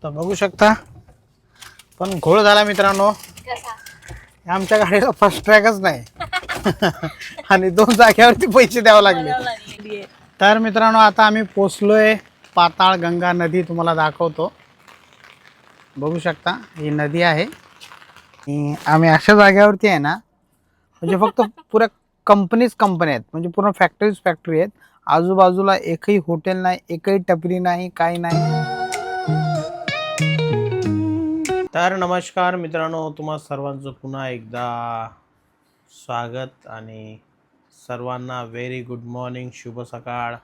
तर बघू शकता पण घोळ झाला मित्रांनो, आमच्या गाडीला फर्स्ट ट्रॅकच नाही आणि 2 जागेवरती पैसे द्यावे लागले. तर मित्रांनो आता आम्ही पोचलोय पाताळ गंगा नदी, तुम्हाला दाखवतो. बघू शकता ही नदी आहे आणि आम्ही अशा जागेवरती आहे ना, म्हणजे फक्त पुऱ्या कंपनी आहेत, म्हणजे पूर्ण फॅक्टरी आहेत. आजूबाजूला एकही हॉटेल नाही, एकही टपरी नाही, काही नाही. तर नमस्कार मित्रांनो, तुम्हा सर्वांचं पुन्हा एकदा स्वागत आणि सर्वांना व्हेरी गुड मॉर्निंग, शुभ सकाळ.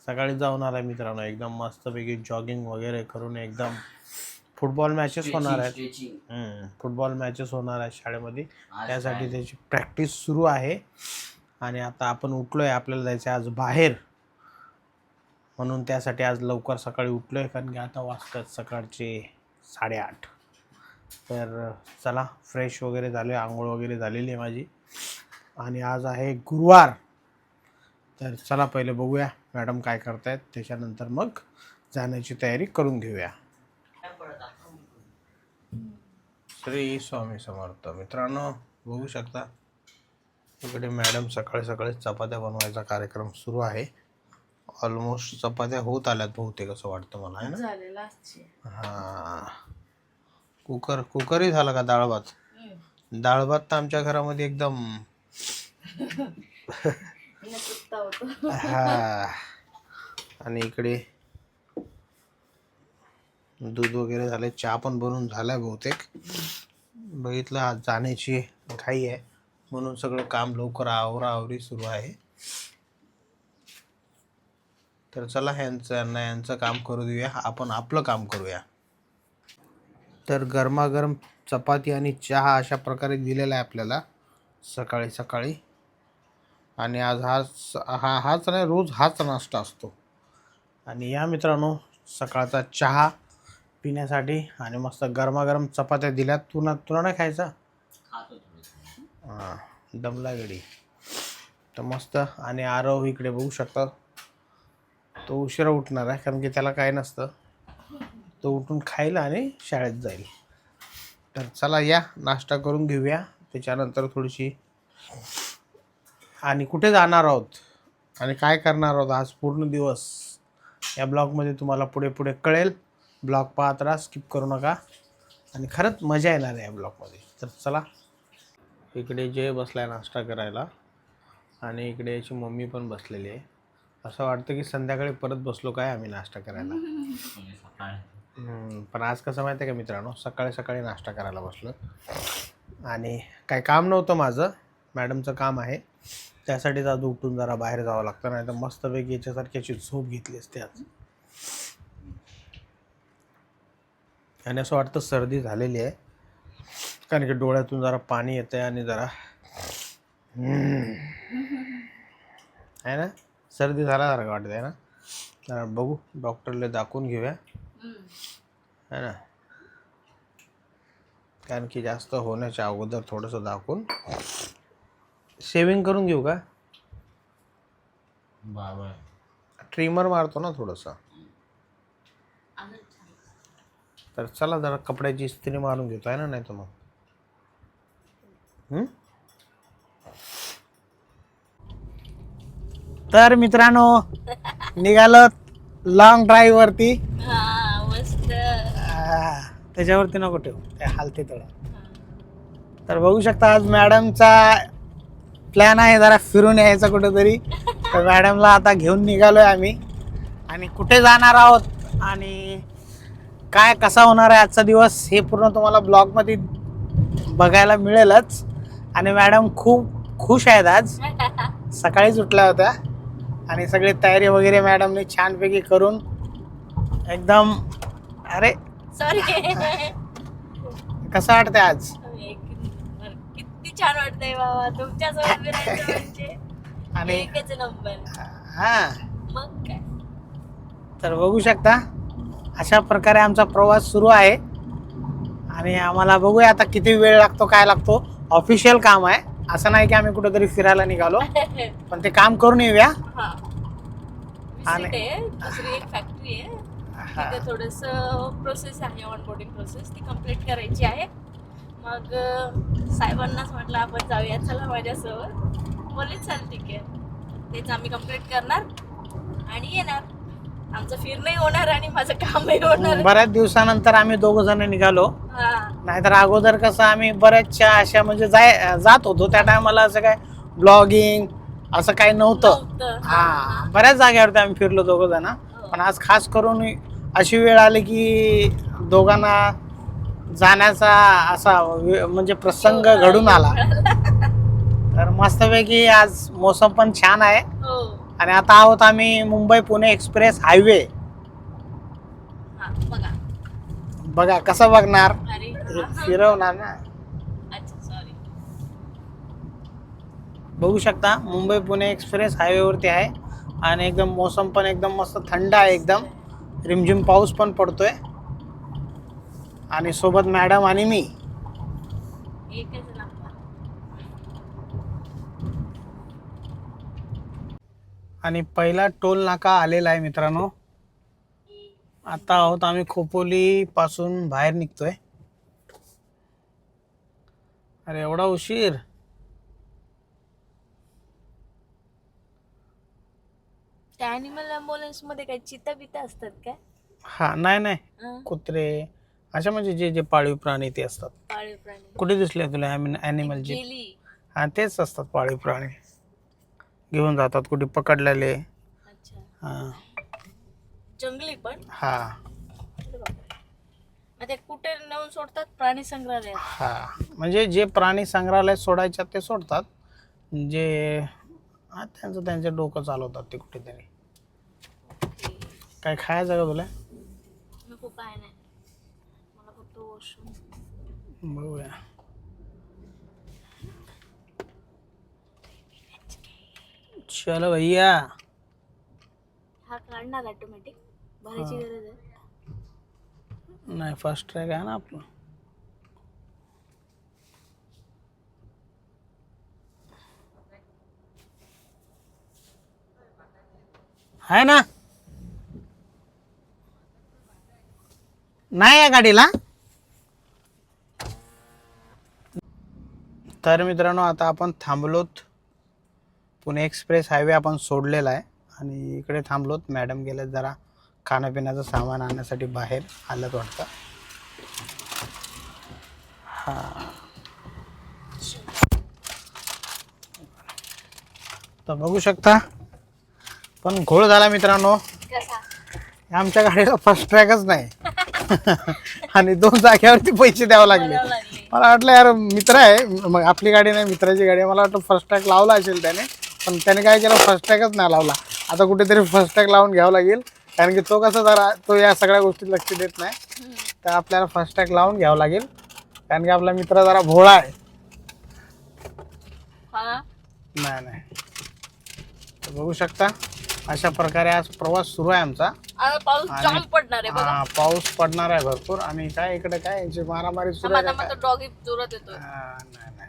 सकाळी जाऊन आला मित्रांनो, एकदम मस्तपैकी जॉगिंग वगैरे करून एकदम फुटबॉल मॅचेस होणार आहेत. फुटबॉल मॅचेस होणार आहेत शाळेमध्ये, त्यासाठी त्याची प्रॅक्टिस सुरू आहे. आणि आता आपण उठलोय, आपल्याला जायचं आज बाहेर, म्हणून त्यासाठी आज लवकर सकाळी उठलोय, कारण की आता वाजतात सकाळचे 8:30. तर चला फ्रेश वगैरे झाले, आंघोळ वगैरे झालेली आहे माझी. आणि आज आहे गुरुवार. तर चला पहिले बघूया मॅडम काय करतायत, त्याच्यानंतर मग जाण्याची तयारी करून घेऊया. श्री स्वामी समर्थ. मित्रांनो बघू शकता इकडे मॅडम सकाळी सकाळी चपात्या बनवायचा कार्यक्रम सुरू आहे. ऑलमोस्ट चपात्या होत आल्यात बहुतेक, असं वाटतं मला, आहे ना. हा, कुकरही झाला का? डाळ भात तर आमच्या घरामध्ये एकदम हा. आणि इकडे दूध वगैरे झाले, चहा पण बनवून झालाय बहुतेक. बघितलं आज जाण्याची घाई आहे, म्हणून सगळं काम लवकर आवराआवरी सुरू आहे. तर चला यांचं काम करू देऊया, आपण आपलं काम करूया. तर गरमागरम चपाती आणि चहा अशा प्रकारे दिलेला आहे आपल्याला सकाळी सकाळी. आणि आज हाच नाही, रोज हाच नाश्ता असतो. आणि या मित्रांनो सकाळचा चहा पिण्यासाठी आणि मस्त गरमागरम चपात्या दिल्यात. तुला नाही खायचा? हां, दमला गडी तर मस्त. आणि आरव इकडे बघू शकता, तो उशिरा उठणार आहे, कारण की त्याला काय नसतं, तो उठून खायला आणि शाळेत जाईल. तर चला या नाश्ता करून घेऊया, त्याच्यानंतर थोडीशी आणि कुठे जाणार आहोत आणि काय करणार आहोत आज पूर्ण दिवस या ब्लॉगमध्ये तुम्हाला पुढे पुढे कळेल. ब्लॉग पाहत राहा, स्किप करू नका, आणि खरंच मजा येणार आहे या ब्लॉगमध्ये. तर चला, इकडे जे बसलाय नाश्ता करायला आणि इकडे याची मम्मी पण बसलेली आहे. असं वाटतं की संध्याकाळी परत बसलो काय आम्ही नाश्ता करायला. पण आज कसं माहिती आहे का मित्रांनो, सकाळी सकाळी नाश्ता करायला बसलो आणि काही काम नव्हतं माझं, मॅडमचं काम आहे, त्यासाठीच आज उठून जरा बाहेर जावं लागतं, नाही तर मस्तपैकी याच्यासारख्याची झोप घेतली असते आज. आणि असं वाटतं सर्दी झालेली आहे, कारण की डोळ्यातून जरा पाणी येतं आहे आणि जरा आहे ना, सर्दी झाल्यासारखं वाटत आहे ना. तर बघू, डॉक्टरला दाखवून घेऊया, है ना, कारण की जास्त होण्याच्या अगोदर थोडंसं दाखवून शेविंग करून घेऊ का? ट्रिमर मारतो ना थोडंसं. तर चला जरा कपड्याची इस्त्री मारून घेतो, आहे ना, नाही तर मग तर मित्रांनो निघालो लॉंग ड्राईव्ह वरती. त्याच्यावरती नको ठेवू, ते हालते थोडं. तर बघू शकता आज मॅडमचा प्लॅन आहे जरा फिरून यायचा कुठेतरी. तर मॅडमला आता घेऊन निघालोय आम्ही, आणि कुठे जाणार आहोत आणि काय कसा होणार आहे आजचा दिवस हे पूर्ण तुम्हाला ब्लॉगमध्ये बघायला मिळेलच. आणि मॅडम खूप खुश आहेत आज, सकाळीच उठल्या होत्या आणि सगळी तयारी वगैरे मॅडमने छानपैकी करून एकदम. अरे सॉरी, कसं वाटतंय आज? किती छान वाटतंय बाबा तुमच्यासोबत फिरायचं म्हणजे. आणि एकच नंबर. हा, मग काय. तर बघू शकता अशा प्रकारे आमचा प्रवास सुरू आहे. आणि आम्हाला बघूया आता किती वेळ लागतो, काय लागतो. ऑफिशियल काम आहे, असं नाही की आम्ही कुठेतरी फिरायला निघालो, पण ते काम करून येऊया. आणि दुसरी एक फॅक्टरी आहे. तिथे थोडस प्रोसेस आहे, ऑनबोर्डिंग प्रोसेस, ती कम्प्लीट करायची आहे. मग साहेबांनाच म्हटलं आपण जाऊया, चला माझ्यासोबत. बोलले चल ठीक आहे. तेच आम्ही कम्प्लीट करणार आणि येणार. आमचं फिरणंही होणार आणि माझं कामही होणार. बऱ्याच दिवसानंतर आम्ही दोघ जण निघालो. नाहीतर अगोदर कसं आम्ही बऱ्याचशा अशा म्हणजे जात होतो त्या टायमाला असं काय ब्लॉगिंग असं काही नव्हतं. हा, बऱ्याच जागेवरती आम्ही फिरलो दोघ जण. पण आज खास करून अशी वेळ आली की दोघांना जाण्याचा असा म्हणजे प्रसंग घडून आला. तर मस्तपैकी आज मोसम पण छान आहे. आणि आता आहोत आम्ही मुंबई पुणे एक्सप्रेस हायवे. बघा कसं बघणार, फिरवणार ना. बघू शकता मुंबई पुणे एक्सप्रेस हायवे वरती आहे आणि एकदम मोसम पण एकदम मस्त थंड आहे. एकदम रिमझिम पाऊस पण पडतोय आणि सोबत मॅडम आणि मी. आणि पहिला टोल नाका आलेला आहे मित्रांनो. आता आहोत आम्ही खोपोली पासून बाहेर निघतोय. अरे एवढा उशीर. त्या ॲनिमल ॲम्ब्युलन्स मध्ये काही चिता बिता असतात काय? हा, नाही कुत्रे अशा म्हणजे जे जे पाळीव प्राणी ते असतात. पाळीव प्राणी कुठे दिसले तुला ॲनिमल? हा, तेच असतात पाळीव प्राणी. घेऊन जातात कुठे पकडलेले. अच्छा, जंगली पण. हा, ते कुठे नेऊन सोडतात? प्राणी संग्रहालयात. हा, म्हणजे जे प्राणी संग्रहालयात सोडायच्यात ते सोडतात. जे त्यांचं डोकं चालवतात ते कुठेतरी. काय खायचं का तुला? नको, काय नाही, मला फक्त वॉशरूम. बघूया. चलो भैया. हा काढणार ऑटोमॅटिक, भरायची गरज आहे? नाही, फर्स्ट ट्रॅक आहे ना आपलं. आहे ना, नाही या गाडीला. तर मित्रांनो आता आपण थांबलोत. पुणे एक्सप्रेस हायवे आपण सोडलेला आहे आणि इकडे थांबलोत. मॅडम गेले जरा खाण्यापिण्याचं सामान आणण्यासाठी बाहेर आलं वाटतं. हा, तर बघू शकता पण घोळ झाला मित्रांनो. आमच्या गाडीला फर्स्ट ट्रॅकच नाही आणि 2 जागेवरती पैसे द्यावे लागले. मला वाटलं यार मित्र आहे, मग आपली गाडी नाही मित्राची गाडी आहे. मला वाटतं फर्स्ट ट्रॅक लावला असेल त्याने, पण त्याने काय केलं, फर्स्ट ट्रॅकच नाही लावला. आता कुठेतरी फर्स्ट ट्रॅक लावून घ्यावं लागेल, कारण की तो कसं जरा तो या सगळ्या गोष्टीत लक्ष देत नाही. तर आपल्याला फर्स्ट ट्रॅक लावून घ्यावं लागेल, कारण की आपला मित्र जरा भोळा आहे. नाही, तर बघू शकता अशा प्रकारे आज प्रवास सुरू आहे आमचा. पाऊस जाम पडणार आहे बघा. पाऊस पडणार आहे भरपूर. आणि काय इकडे काय यांची मारामारी सुरू आहे. डॉगी जोरात येतोय. नाही,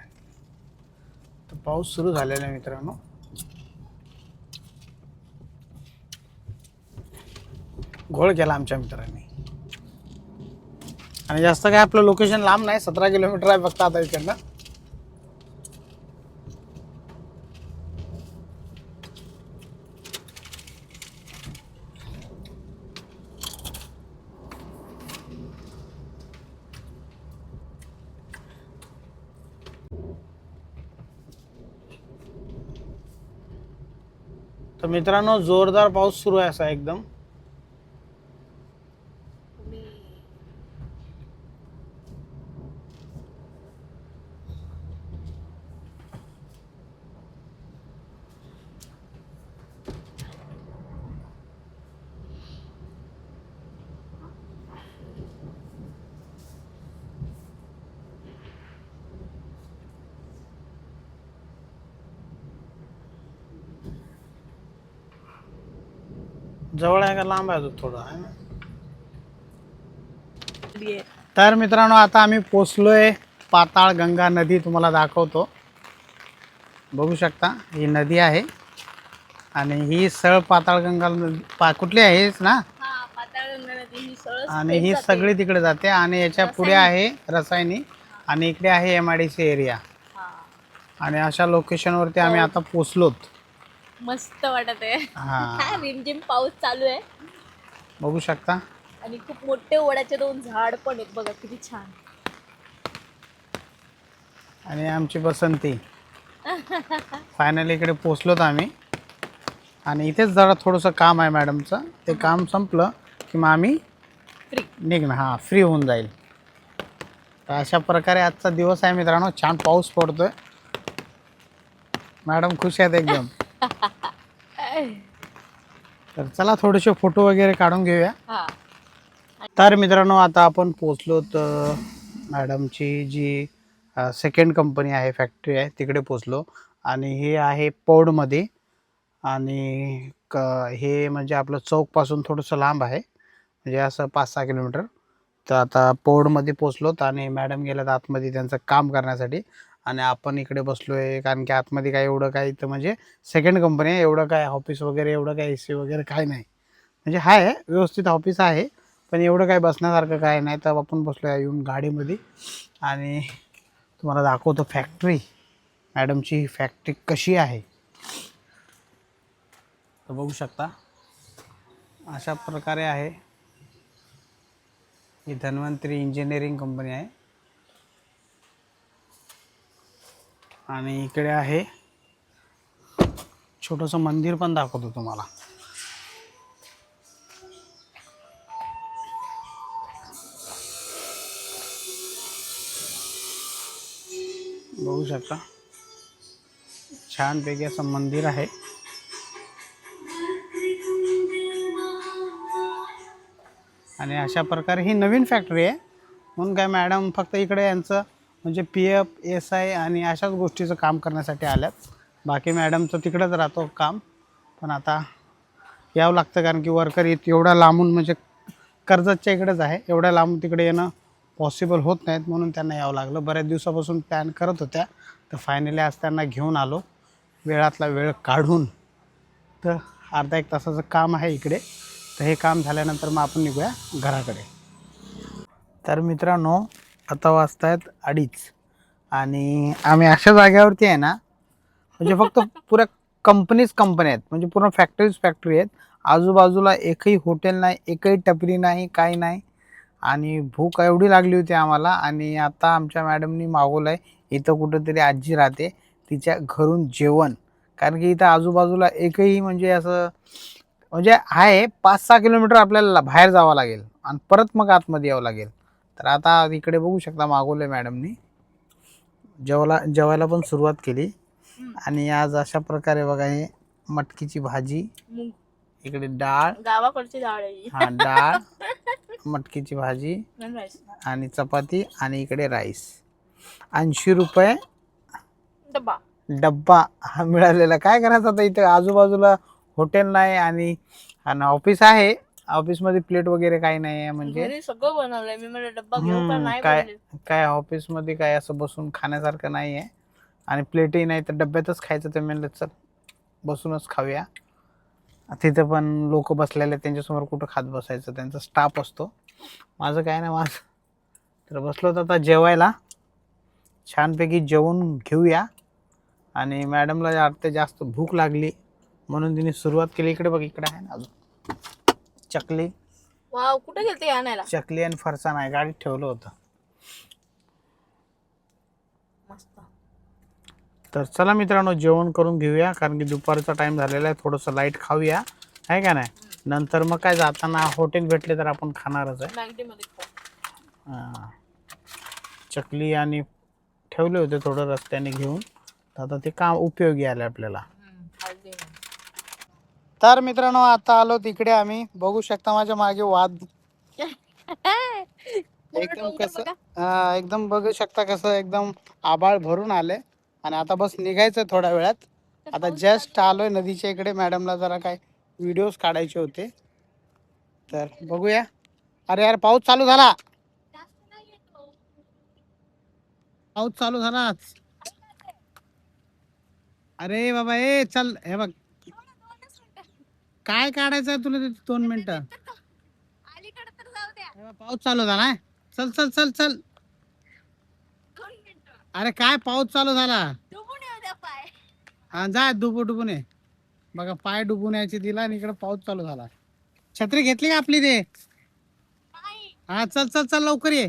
तर पाऊस सुरू झालेला आहे मित्रांनो. घोळ केला आमच्या मित्रांनी. आणि जास्त काय आपलं लोकेशन लांब नाही, 17 किलोमीटर आहे फक्त आता इकडनं. तर मित्रांनो जोरदार पाऊस सुरू आहे असा एकदम. जवळ आहे का लांब आहे थोडं आहे ना. तर मित्रांनो आता आम्ही पोचलोय पाताळ गंगा नदी. तुम्हाला दाखवतो, बघू शकता ही नदी आहे आणि ही सळ पाताळ गंगा कुठली आहे ना. पाताळ गंगा नदी. आणि ही सगळी तिकडे जाते आणि याच्या पुढे आहे रसायनी आणि इकडे आहे MIDC एरिया. आणि अशा लोकेशनवरती आम्ही आता पोचलोत. मस्त वाटत आहे. हा रिमझिम पाऊस चालू आहे बघू शकता. आणि खूप मोठे वडाचे 2 झाड पण आहेत बघा किती छान. आणि आमची बसंती फायनली इकडे पोचलोत आम्ही. आणि इथेच जरा थोडंसं काम आहे मॅडमचं, ते काम संपलं की मग आम्ही फ्री निघणं. हां फ्री होऊन जाईल. तर अशा प्रकारे आजचा दिवस आहे मित्रांनो. छान पाऊस पडतोय. मॅडम खुश आहेत एकदम. तर चला थोडेसे फोटो वगैरे काढून घेऊया. हा. तर मित्रांनो आता आपण पोचलो तर मॅडमची जी सेकंड कंपनी आहे, फॅक्टरी आहे, तिकडे पोचलो. आणि हे आहे पौडमध्ये. आणि हे म्हणजे आपलं चौकपासून थोडंसं लांब आहे, म्हणजे असं 5-6 किलोमीटर. तर आता पौडमध्ये पोचलोत आणि मॅडम गेल्यात आतमध्ये त्यांचं काम करण्यासाठी. आणि आपण इकडे बसलो आहे कारण की आतमध्ये काय एवढं काय इथं म्हणजे सेकंड कंपनी आहे, एवढं काय ऑफिस वगैरे एवढं काय AC वगैरे काय नाही. म्हणजे आहे व्यवस्थित ऑफिस आहे पण एवढं काय बसण्यासारखं काय नाही. तर आपण बसलो आहे येऊन गाडीमध्ये आणि तुम्हाला दाखवतो फॅक्टरी, मॅडमची फॅक्टरी कशी आहे. तर बघू शकता अशा प्रकारे आहे. ही धन्वंतरी इंजिनिअरिंग कंपनी आहे. आणि इकडे आहे छोटंसं मंदिर पण दाखवतो तुम्हाला. बघू शकता छानपैकी असं मंदिर आहे. आणि अशा प्रकारे ही नवीन फॅक्टरी आहे म्हणून काय मॅडम फक्त इकडे यांचं म्हणजे PF SI आणि अशाच गोष्टीचं काम करण्यासाठी आल्यात. बाकी मॅडमचं तिकडंच राहतो काम. पण आता यावं लागतं कारण की वर्कर एवढ्या लांबून म्हणजे कर्जतच्या इकडेच आहे, एवढ्या लांबून तिकडे येणं पॉसिबल होत नाहीत म्हणून त्यांना यावं लागलं. बऱ्याच दिवसापासून प्लॅन करत होत्या तर फायनली आज त्यांना घेऊन आलो वेळातला वेळ काढून. तर अर्धा 1 तासाचं काम आहे इकडे. तर हे काम झाल्यानंतर मग आपण निघूया घराकडे. तर मित्रांनो आता वाजत आहेत 2:30 आणि आम्ही अशा जागेवरती आहे ना, म्हणजे फक्त पुऱ्या कंपनी आहेत, म्हणजे पूर्ण फॅक्टरी आहेत. आजूबाजूला एकही हॉटेल नाही, एकही टपरी नाही, काही नाही. आणि भूक एवढी लागली होती आम्हाला. आणि आता आमच्या मॅडमनी मागवलं आहे, इथं कुठंतरी आजी राहते तिच्या घरून जेवण. कारण की इथं आजूबाजूला एकही म्हणजे असं म्हणजे आहे 5-6 किलोमीटर आपल्याला बाहेर जावं लागेल आणि परत मग आतमध्ये यावं लागेल. तर आता इकडे बघू शकता मागवले मॅडमनी. जेवायला पण सुरुवात केली. आणि आज अशा प्रकारे बघा हे मटकीची भाजी, इकडे डाळ, गावाकडची डाळ आहे. हा डाळ, मटकीची भाजी आणि चपाती आणि इकडे राईस. 80 रुपये डब्बा डब्बा हा मिळालेला. काय करायचं आता, इथे आजूबाजूला हॉटेल नाही आणि ऑफिस आहे. ऑफिसमध्ये प्लेट वगैरे काही नाही आहे. म्हणजे घरी सगळं बनवलंय मी, मला डब्बा घेऊ का नाही काय बनले. काय ऑफिसमध्ये काय असं बसून खाण्यासारखं नाही आहे आणि प्लेटही नाही तर डब्यातच खायचं. ते म्हणलं चल बसूनच खाऊया. तिथं पण लोक बसलेले, त्यांच्यासमोर कुठं खात बसायचं, त्यांचा स्टाफ असतो. माझं काय नाही माझं. तर बसलो तर आता जेवायला. छानपैकी जेवण घेऊया. आणि मॅडमला वाटतं जास्त भूक लागली म्हणून तिने सुरुवात केली. इकडे बघ, इकडे आहे ना अजून चकली. वाव, कुठे गेलते आणायला? चकली आणि फरसाण आहे, गाडीत ठेवलं होतं. मस्त. तर चला मित्रांनो जेवण करून घेऊया कारण की दुपारचा टाइम झालेला आहे. थोडंसं लाईट खाऊया आहे का नाही. नंतर मग काय जाताना हॉटेल भेटले तर आपण खाणारच आहे. हां, चकली आणि ठेवले होते थोडं रस्त्याने घेऊन. आता ते काम उपयोगी आले आपल्याला. तर मित्रांनो आता आलो तिकडे आम्ही. बघू शकता माझ्या मागे वाद एकदम कसं एकदम बघू शकता कसं एकदम आभाळ भरून आले. आणि आता बस निघायचं थोड्या वेळात. आता जस्ट आलोय नदीच्या इकडे. मॅडमला जरा काय व्हिडिओज काढायचे होते तर बघूया. अरे यार पाऊस चालू झाला, पाऊस चालू झाला. अरे बाबा ए चल, हे बघ काय काढायचं आहे तुला ते 2 मिनिटं. पाऊस चालू झाला. चल चल चल चल. अरे काय पाऊस चालू झाला. हा जा डुबून ये. बघा पाय डुबून यायची दिला आणि इकडे पाऊस चालू झाला. छत्री घेतली का आपली ते. हा चल चल चल लवकर ये.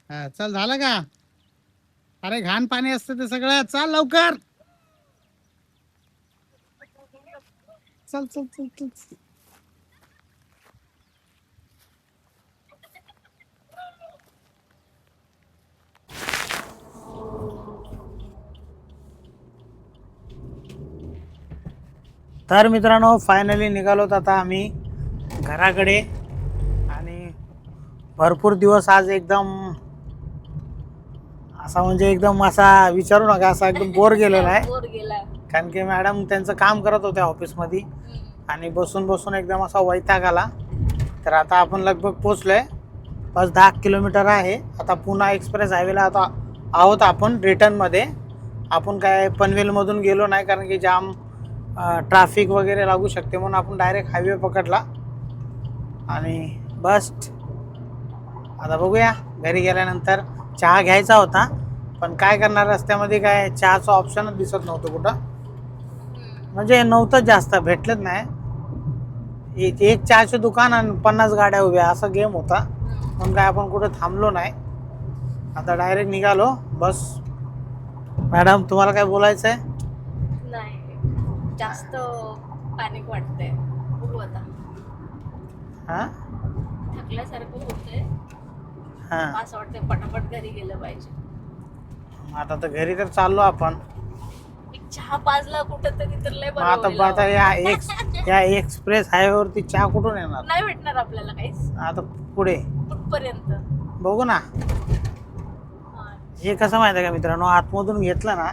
हा चल झालं का. अरे घाण पाणी असतं ते सगळं. चल लवकर. चल चल चल चल. तर मित्रांनो फायनली निघालोत आता आम्ही घराकडे. आणि भरपूर दिवस आज एकदम असा म्हणजे एकदम असा विचारू नका असा एकदम बोर गेलेला आहे. कारण की मॅडम त्यांचं काम करत होत्या ऑफिसमध्ये आणि बसून बसून एकदम असा वैताग आला. तर आता आपण लगभग पोचलोय. बस 10 किलोमीटर आहे. आता पुणा एक्सप्रेस हायवेला आता आहोत आपण रिटर्नमध्ये. आपण काय पनवेलमधून गेलो नाही कारण की जाम ट्रॅफिक वगैरे लागू शकते म्हणून आपण डायरेक्ट हायवे पकडला. आणि बस आता बघूया घरी गेल्यानंतर. चहा घ्यायचा होता पण काय करणार रस्त्यामध्ये काय चहाचं ऑप्शनच दिसत नव्हतं कुठं. म्हणजे नव्हतं जास्त भेटलंच नाही. एक चहाचं दुकान आणि 50 गाड्या उभ्या असा गेम होता पण काय आपण कुठं थांबलो नाही. आता डायरेक्ट निघालो. बस मॅडम तुम्हाला काय बोलायचं आहे. नाही जास्त पॅनिक वाटते. बघू आता. हां थकल्यासारखं होतंय. हां असं वाटतंय पटापट घरी गेलं पाहिजे. आता तर घरी तर चाललो आपण. एक चहा पाजला कुठं तरी तर लय बरं आता होईल. आता या एक्सप्रेस हायवेवरती चहा कुठून येणार. नाही भेटणार आपल्याला काहीच आता पुढे कुठपर्यंत बघू ना. हा. हे कसं माहिती आहे का मित्रांनो आतमधून घेतलं ना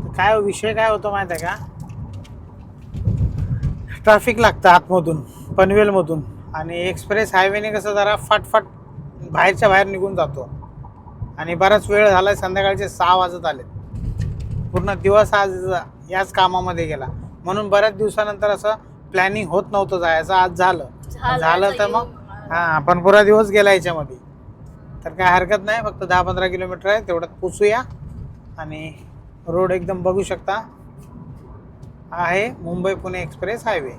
तर काय विषय काय होतो माहिती आहे का. ट्रॅफिक लागतं आतमधून पनवेलमधून. आणि एक्सप्रेस हायवेने कसं जरा फाटफाट बाहेरच्या बाहेर निघून जातो. आणि बराच वेळ झाला. संध्याकाळचे 6 वाजत आले. पूर्ण दिवस आज याच कामामध्ये गेला म्हणून बऱ्याच दिवसानंतर असं प्लॅनिंग होत नव्हतं जायचं. आज झालं तर मग हां पण पुरा दिवस गेला याच्यामध्ये. तर काय हरकत नाही. फक्त 10-15 किलोमीटर आहे तेवढ्यात पोचूया. आणि रोड एकदम बघू शकता आहे मुंबई पुणे एक्सप्रेस हायवे.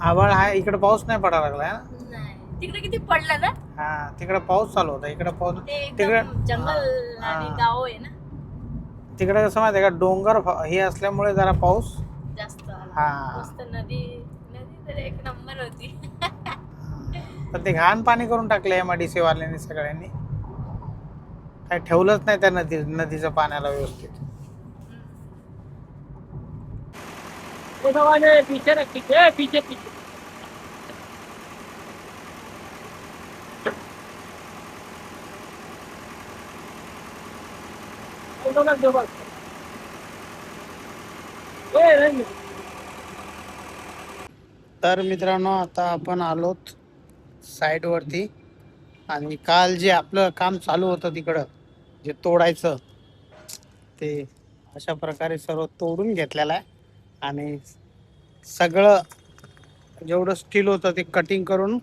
आभाळ आहे इकडे. पाऊस नाही पडायला लागलाय ना. तिकडे किती पडला ना. हा तिकडे पाऊस चालू होता. इकडे पाऊस तिकडे जंगल आणि गाव आहे ना. तिकडे कसं माहिती आहे का डोंगर हे असल्यामुळे जरा पाऊस जास्त हा. मस्त नदी तर एक नंबर होती. तर ते घाण पाणी करून टाकले MIDC वाल्यांनी सगळ्यांनी. काय ठेवलंच नाही त्या नदीचं पाण्याला व्यवस्थित. तर मित्रांनो आता आपण आलोत साईडवरती. आणि काल जे आपलं काम चालू होतं तिकडं जे तोडायचं ते अशा प्रकारे सर्व तोडून घेतलेलं आहे. आणि सगळं जेवढं स्टील होतं ते कटिंग करून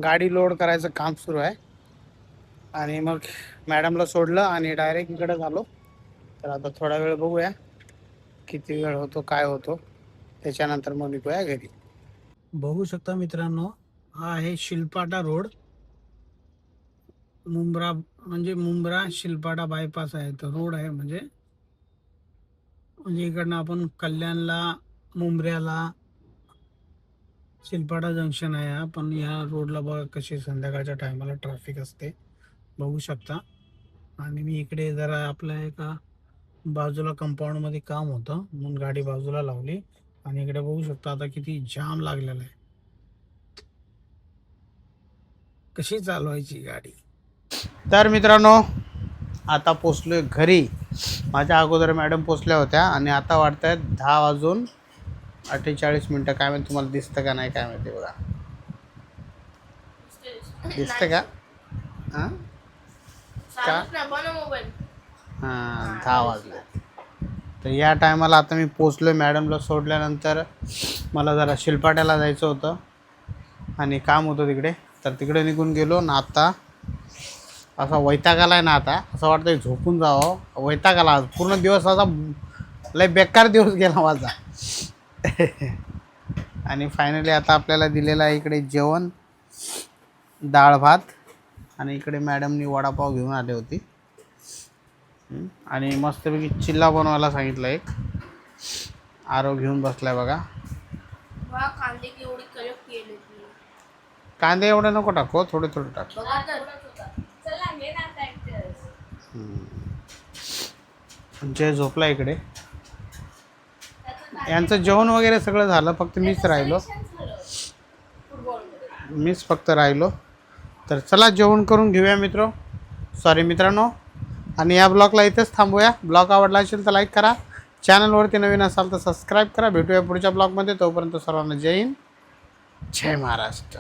गाडी लोड करायचं काम सुरू आहे. आणि मग मॅडमला सोडलं आणि डायरेक्ट इकडं झालो. तर आता थोडा वेळ बघूया किती वेळ होतो काय होतो. त्याच्यानंतर मग निघूया घरी. बघू शकता मित्रांनो हा आहे शिलपाटा रोड. मुंब्रा शिलपाटा बायपास आहे तो रोड आहे. म्हणजे इकडनं आपण कल्याणला मुंब्र्याला शिलपाटा जंक्शन आहे हा. पण ह्या रोडला बघा कशी संध्याकाळच्या टायमाला ट्रॅफिक असते बघू शकता. आणि मी इकडे जरा आपल्या एका बाजूला कंपाऊंडमध्ये काम होतं म्हणून गाडी बाजूला लावली. आणि इकडे बघू शकता आता किती जाम लागलेला आहे. कशी चालवायची गाडी. तर मित्रांनो आता पोचलोय घरी. माझ्या अगोदर मॅडम पोचल्या होत्या आणि आता वाटत आहेत 10:48 काय माहिती तुम्हाला दिसतं का नाही काय माहिती. बघा दिसतं का. हां का हां 10 वाजले. तर या टायमाला आता मी पोचलो आहे. मॅडमला सोडल्यानंतर मला जरा शिलपाट्याला जायचं होतं आणि काम होतं तिकडे, तर तिकडे निघून गेलो ना. आता असा वैताग आला आहे ना, आता असं वाटतं झोपून जावं. वैताग आला आज पूर्ण दिवस, असा लय बेकार दिवस गेला माझा. आणि फायनली आता आपल्याला दिलेलं आहे इकडे जेवण, डाळ भात, आणि इकडे मॅडमनी वडापाव घेऊन आले होती. आणि मस्तपैकी चिल्ला बनवायला सांगितलं एक. आरव घेऊन बसलाय बघा. कांदे केवढे कलक केले. कांदे एवढे नको टाकू, थोडे थोडे टाक. जय झोपला इकडे. यांचं जेवण वगैरे सगळं झालं, फक्त मीच फक्त राहिलो. तर चला जेवण करून घेऊया मित्रांनो. आणि या ब्लॉगला इथेच थांबूया. ब्लॉग आवडला असेल तर लाईक करा, चॅनलवरती नवीन असाल तर सबस्क्राईब करा. भेटूया पुढच्या ब्लॉगमध्ये. तोपर्यंत सर्वांना जय हिंद, जय महाराष्ट्र.